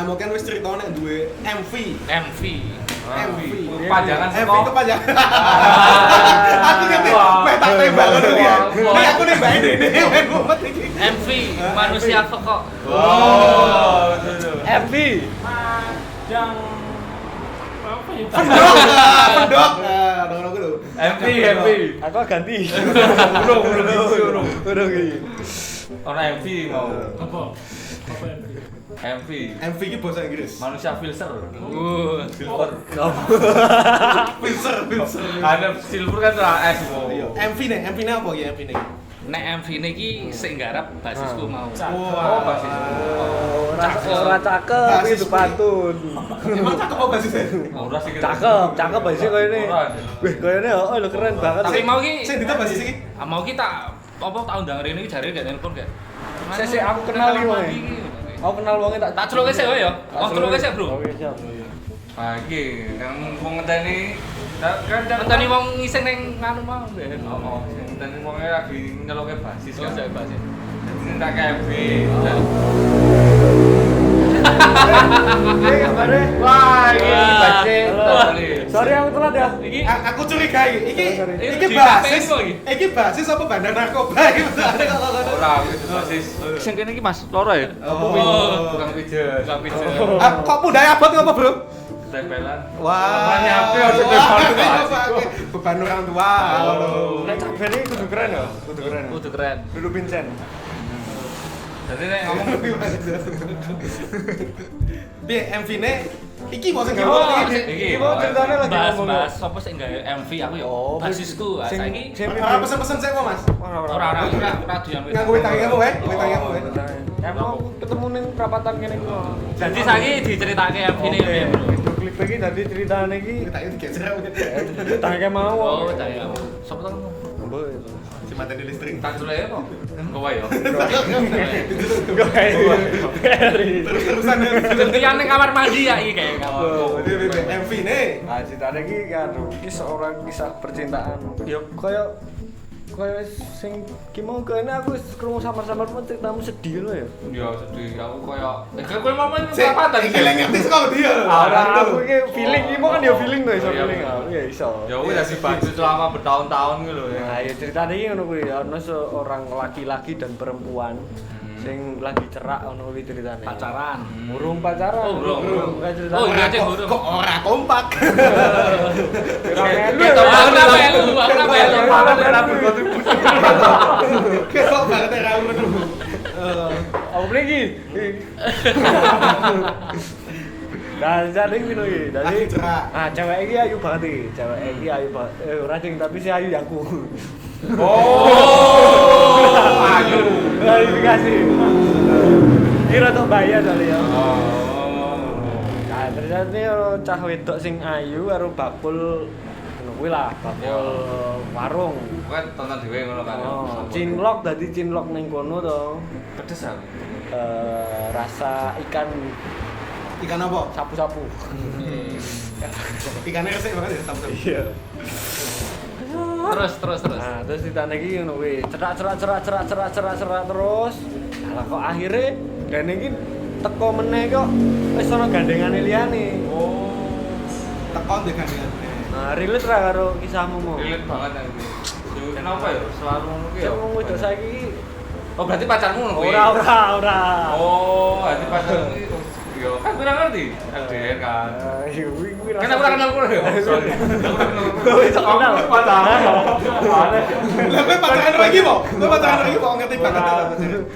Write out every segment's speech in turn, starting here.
mungkin wis cerita nek duwe MV. MV. Pajangan MV itu pajangan. Aku ngerti. Wes tak tembak ngono ya. Nek aku nembake dene men mumet iki. MV manusia pokok. Oh, MV. Yang apa ya? Pendok. Ngono ku lho. MV. Aku ganti. Urung iki. Ono MV mau. Apa yang MV. MV iki bahasa Inggris. Manusia filter. Filter. Ada silver kan ora es. Iya. MV ne apa ya MV ne? Nek MV niki sik nggarap basisku mau. Oh, basis. Ora cakep itu pantun. Emang cakep apa basisnya? Ora sih. Cakep basisnya koyo ini. Wih, koyo ini oh lho keren banget. Tapi mau ki Sing dita basis iki. mau ki tak apa tak undang rene iki jare gak nelpon gak. Sik aku kenal iki wong. Aku kenal wonge Tak celuke sik wae ya. Oh celuke sik, Bro. Oke, siap. Ah, iki yang wong ngenteni kan Enteni wong ngising ning nganu mau. Oh, ngenteni wong lagi nyeloke basis kan. Saya basis. Jadi tak MV. Wah, iki basis. Sorry aku telat ya. Iki Aku curiga iki Di basis. KPI kok iki? Iki basis apa bandar narkoba iki? Ora, itu basis. Sing kene iki Mas, loro ya? Oh. Tukang pijet. tukang pizza. Kok budaya abot apa, Bro? Tempelan. Wah. Apanya HP harus tempelan Beban orang tua. Nek cabene kudu keren ya, kudu keren. Kudu keren. Kudu Vincent. Jadi nek ngomong Piye MV-ne iki mau sing Oh, gawe iki. iki. Iki mau ceritanya lagi ngomong. Bahas sapa sing gawe MV aku ya. Basisku saiki Ora pesen-pesen sik kok, Mas. ora doyan wis. Nganggo wetangimu wae, wetangimu wae. Emang aku ketemu ning perapatan kene iki. Jadi saiki diceritake MV ne ya, Bro. Video klip iki dadi ceritane iki Wetangi digeser. tangke mau. Oh, tak ya. Sapa to? Si mateni listrik. tak culeke apa? Kowe ya. Terusan Gantian ning kamar mandi ya iki kayak MV-ne. Nah, ceritane iki kan iki seorang kisah percintaan. Ya kaya sing ki mau kene aku wis krungu samar-samar ceritamu sedih lho ya. Ya sedih aku koyo kan kowe mau main Sik, perapatan. iki lek ngerti saka dia. Ora aku iki feeling iki mau kan ya feeling to iso Oh, iya, feeling. bener. Ya iso. Ya wis dadi baju selama bertahun-tahun gitu loh ya. Nah, ya ceritanya iki ngono kuwi, ana seorang laki-laki dan perempuan sing lagi cerak ngono kuwi ceritane. pacaran. Urung pacaran. Oh, urung. Kan ceritane. Oh, iya, Cek, Kok burung. kok ora kompak. Gitu, aku ora melu. Kesok banget ya kamu. Apa beli iki? Nah, jadi ngono iki. Dadi Lagi cerak. ah cewek iki ayu banget iki. Cewek iki ayu banget. Ora ding tapi si ayu yaku. Oh, ayo. Klarifikasi. Kira tok bayar soalnya ya. Oh. Nah, ternyata cah wedok sing ayu karo bakul ngono kuwi lah, bakul warung. Kan tonton dhewe ngono kan. Oh, cinlok dadi cinlok ning kono to. Pedes ah. Rasa ikan Ikan apa? sapu-sapu. Ikannya resik banget ya, tahu. Iya. Terus. Nah, terus ditanya iki ngono kuwi, cerak terus. Lah kok akhirnya dene iki teko meneh kok wis ana gandengane liyane. Oh. Tekon deh kan ya. Nah, relate ra karo kisahmu mo. Relate banget aku. Yo kenapa ya? Selalu ngono ki ya. Sing wong wedok saiki Oh, berarti pacarmu ngono kuwi. ora. Oh, berarti pacarmu itu. Yo, kan kurang ngerti. LDR kan. Ayo kuwi Kan aku ora kenal kowe ya. Sorry. Wis kenal. Pacaran. Lah kowe pacaran lagi po? Kowe pacaran lagi po ngerti banget.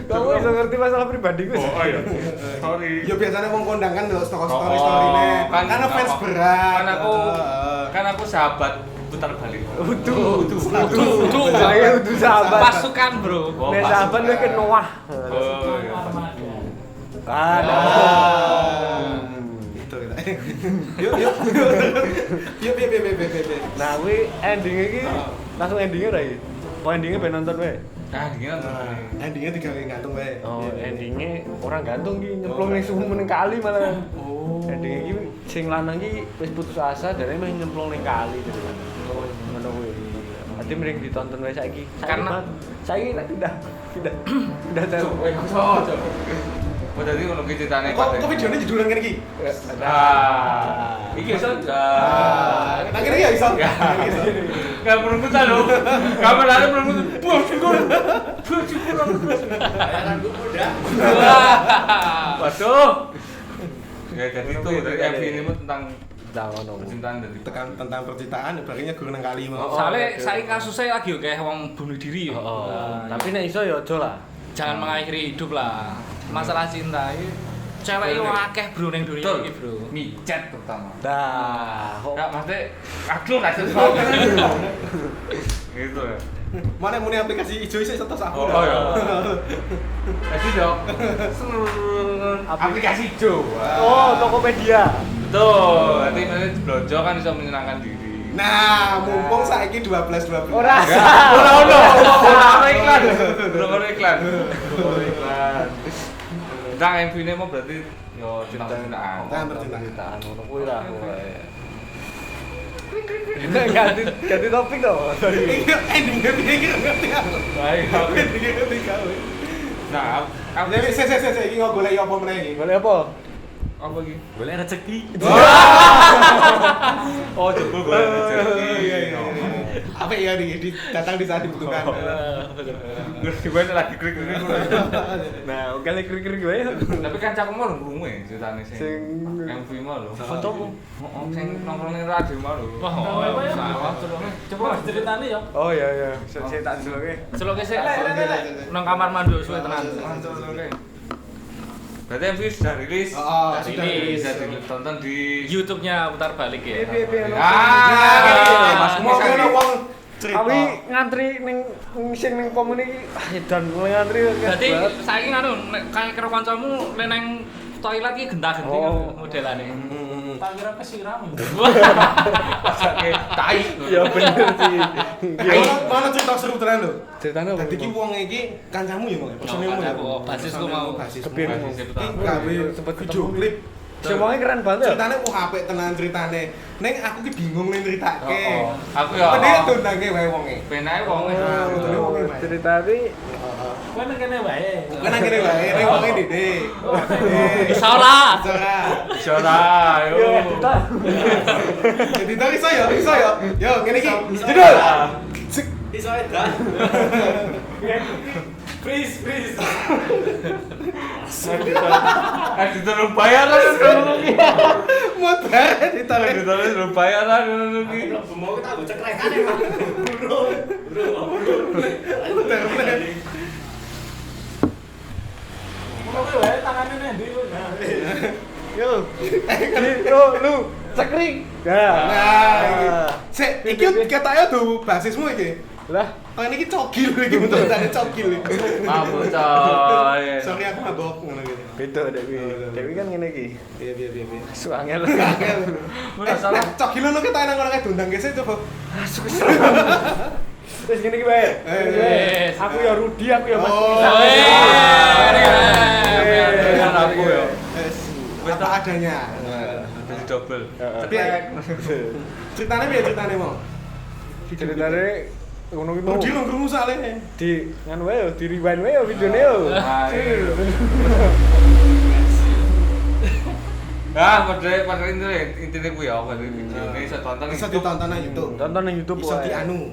Kamu iso ngerti masalah pribadiku. Oh iya. Sorry. Ya biasanya wong kondang kan lho story-story-ne. Karena fans berat. Kan aku sahabat putar balik. Utuh. Saya utuh sahabat. Pasukan, Bro. Oh, Nek sahabat pasukan. kowe ke Noah. Oh iya. Armada. Ada. Itu kita. Yuk. Yuk. Nah, kuwi ending iki langsung endingnya ra iki. Apa endingnya ben nonton wae? Nah, dingin kan. Endingnya digawe gantung wae. Oh, endingnya orang gantung ki nyemplung ning sumur ning kali malah. Oh. Endingnya iki sing lanang ki wis putus asa dan emang nyemplung ning kali gitu kan. Oh, ngono kuwi. Nanti mending ditonton wae saiki. Karena- saiki nek pindah. Coba. Oh dadi ngono ki ceritane Kok videone judulan ngene iki? Nah, iki iso Nang kene ya iso. Enggak perlu kita lho. Kamerane perlu. Wah, syukur. Kan gue muda. Waduh. Ya jadi itu dari MV ini tentang percintaan dari Tentang percintaan ibaratnya guru nang kali mau. Soalnya saya kasusnya lagi kayak wong bunuh diri. Tapi nek iso ya aja lah. Jangan mengakhiri hidup lah. Masalah cinta itu cewek itu akeh bro ning dunia Betul. iki bro. micet terutama. Dah, Enggak maksudnya aku enggak sesuatu. Gitu ya. Mana muni aplikasi ijo isih setos aku. Oh ya. Jadi dok. Aplikasi hijau. Oh, Tokopedia. Betul. Nanti nanti belanja kan bisa menyenangkan diri. Nah, mumpung saiki 12. Ora. Belum iklan. Belum iklan. Tentang MV ini mau berarti yo cinta-cintaan. Tentang percintaan. Cintaan ngono kuwi lah. Ganti topik dong. Iki endingnya piye iki ngerti aku. Baik. Endingnya ngerti gawe. Nah, aku Jadi se iki ngogoleki apa meneh iki? Boleh apa? apa iki? Boleh rezeki. Oh, jebul gue rezeki. Iya. Apa ya datang di saat dibutuhkan. Gue lagi krik-krik. Nah, oke krik-krik gue. Tapi kan cakep mau lunge ceritane Sing MV mau lho. fotomu. Heeh, sing nongkrong ning radio mau lho. Wah, Sawah celone. Coba ceritanya ya. Oh iya. Saya tak dulu Celoke sik. Nang kamar mandi suwe tenan. Berarti MV sudah rilis. Oh, sudah rilis. Bisa ditonton di YouTube-nya putar balik ya. Mas Mau Mas kena wong cerita. Kami ngantri ning sing ning komen iki dan mulai ngantri. Berarti saiki nganu kayak karo kancamu neng toilet iki genta-genti Oh. modelane. Tak kira kesiram. Pasake tai. Ya bener sih. Mana cerita seru tenan lho. Ceritanya apa? Dadi ki wong iki kancamu ya mau. Personilmu ya. Oh, basisku mau. basis. Kepir. Iki gawe Sempet video ketemu. klip. Semuanya keren banget ya. Ceritane apik tenan ceritane. Ning aku ki bingung ning critake. Aku ya. Mending dondange wae wonge. Penae wong Cerita ini Kowe nang kene wae. Kan nang kene wae ning wonge Dede. Bisa ora. iso ra yo. kita Jadi tadi iso ya. Yo ngene iki. Judul. Iso edan. Please. Ditaruh bayar lah Modar ditarik. ditaruh bayar lah ngono ki. Mau kita go cekrekan ya, Pak. Bro. Mau kowe wae tangane nendi kowe. yo lu cekring Nah, sik iki ketake do basismu iki. lah Tangan iki cogil iki bentuk tane cogil iki. Mampu coy. Sorry aku mabok ngono gitu. beda Dewi kan ngene iki Iya. suangel Salah cogil lu ketake nang kono kae dondang gesek coba. terus gini bae Wes. aku ya Rudi aku ya Mas Oh. Bisa. Dengan aku ya. Apa adanya. Jadi double. Tapi ceritanya piye ceritane mau? ceritanya ngono ki mau Rudi lu krungu sale. di nganu wae yo di rewind wae yo videone yo Pada intinya ku ya, pada video ini saya tonton Bisa ditonton nang YouTube. tonton nang YouTube Bisa wae. dianu.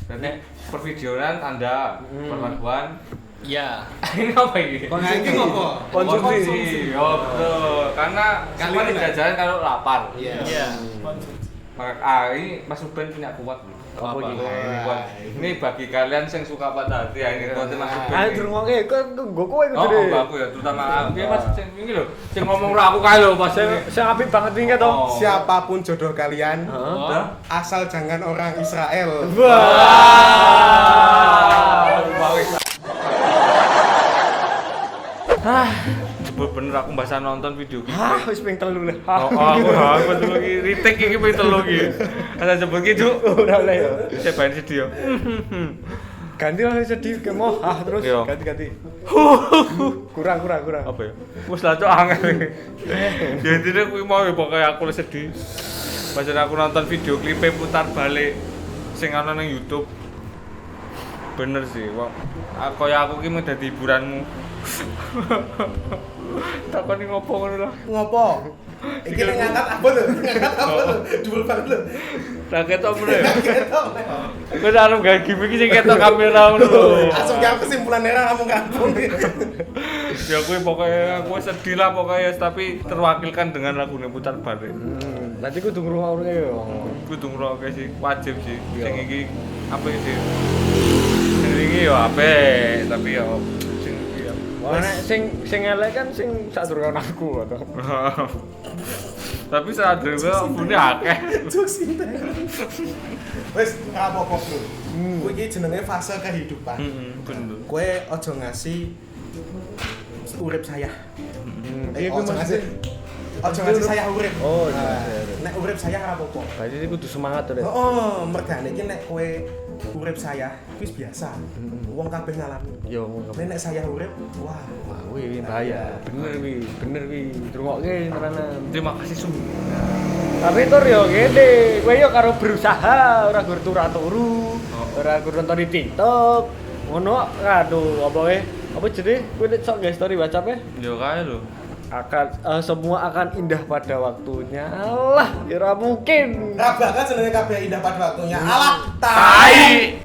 Nanti pervideoan Anda perlakuan. Iya. Ini apa ini? Nah, iki ngopo? Konsumsi. Oh betul. Karena Kali semua ini, tidak jalan kalau lapar. Iya. Maka ini Mas Ruben punya kuat. Apa iki? Ini bagi kalian yang suka patah hati ya ini kuatnya Mas Ruben. Ayo durungoke kok nggo kowe Oh, kudu deh. aku ya terutama aku ya Mas sing ini lho, sing ngomong ra aku kae lho Mas. Sing apik banget iki to. Oh. Siapapun jodoh kalian, Heeh. asal jangan orang Israel. Jebul bener aku mbasa nonton video iki. Ah, wis ping 3 lah. Aku dulu iki retake iki ping 3 iki. Ada jebul ki Cuk. Ora oleh yo. Saya bayin sedih yo. Ganti lah sedih ke mau terus Iya. ganti. Kurang. Apa ya? Wes lah Cuk angel iki. Ya intine kuwi mau ya pokoke aku sedih. Pas aku nonton video klipnya putar balik sing ana nang YouTube. Bener sih, wong kaya aku ki mau dadi hiburanmu Takoni ngopo ngono lah. Ngopo? Iki lek ngangkat apa lho? Ngangkat apa lho? Dhuwur banget lho. Lah ketok meneh. Ketok. Kowe arep gawe gimmick sing ketok kamera ngono lho. Langsung jam kesimpulan era kampung-kampung. Ya kuwi pokoknya aku sedih lah pokoknya tapi terwakilkan dengan lagunya putar balik. Berarti kudu ngrungokne yo. Kudu ngrungokne sih, wajib sih. Iya. Sing iki apa sih? Sing iki yo apik, tapi yo sing iki yo. Wah, nek sing elek kan sing sadurunge aku to. Tapi saat dhewe punya akeh. Jokes indah. Wes ora apa-apa, Bro. Kuwi iki jenenge fase kehidupan. Bener. Kowe aja ngasih urip saya. Iya kuwi Aja maksudnya. Aja ngasih saya urip. Oh, Nah, iya. nek urip saya ora apa-apa. Berarti kudu semangat to, Dek. Oh, mergane iki nek kowe urip saya wis biasa. Wong kabeh ngalami. Yo Nek saya urip, wah, wah, wih bahaya. Bener wi. Rungokke tenanan. Terima kasih sungguh. Tapi tur yo ngene, kowe yo karo berusaha ora gur turu, ora gur nonton di TikTok. Ngono aduh apa wae? Apa jenenge? Kowe nek sok nge story WhatsApp-e Yo kae lho. akan semua akan indah pada waktunya. Allah, ya ora mungkin. Ora bakal jenenge kabeh indah pada waktunya. Alah, Tai.